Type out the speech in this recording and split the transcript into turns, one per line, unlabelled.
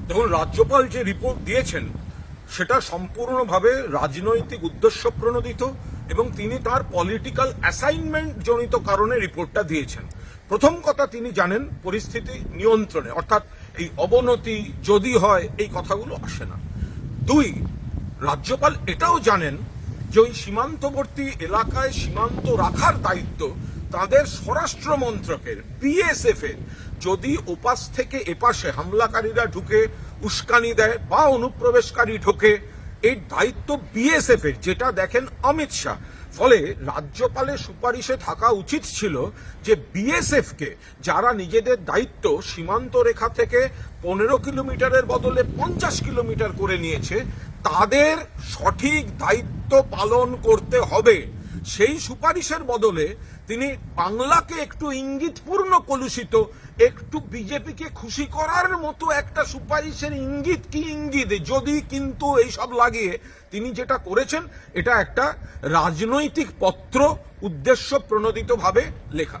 দেখুন, রাজ্যপাল যে রিপোর্ট দিয়েছেন সেটা সম্পূর্ণভাবে রাজনৈতিক উদ্দেশ্য প্রণোদিত এবং তিনি তার পলিটিক্যাল অ্যাসাইনমেন্ট জনিত কারণে রিপোর্টটা দিয়েছেন। প্রথম কথা, তিনি জানেন পরিস্থিতি নিয়ন্ত্রণে, অর্থাৎ এই অবনতি যদি হয় এই কথাগুলো আসে না। দুই, রাজ্যপাল এটাও জানেন যে ওই সীমান্তবর্তী এলাকায় সীমান্ত রাখার দায়িত্ব তাদের স্বরাষ্ট্র মন্ত্রকের, বিএসএফ এর। যদি ওপাশ থেকে এপাশে হামলাকারীরা ঢুকে উস্কানি দেয় বা অনুপ্রবেশকারী ঢোকে, এই দায়িত্ব বিএসএফ এর, যেটা দেখেন অমিত শাহ। ফলে রাজ্যপালের সুপারিশে থাকা উচিত ছিল যে বিএসএফ কে, যারা নিজেদের দায়িত্ব সীমান্ত রেখা থেকে 15 কিলোমিটারের বদলে 50 কিলোমিটার করে নিয়েছে, তাদের সঠিক দায়িত্ব পালন করতে হবে। সেই সুপারিশের বদলে তিনি বাংলাকে একটু ইঙ্গিতপূর্ণ কলুষিত, একটু বিজেপিকে খুশি করার মতো একটা সুপারিশের ইঙ্গিত কি ইঙ্গিত, যদি কিন্তু এইসব লাগিয়ে তিনি যেটা করেছেন এটা একটা রাজনৈতিক পত্র, উদ্দেশ্য প্রণোদিতভাবে লেখা।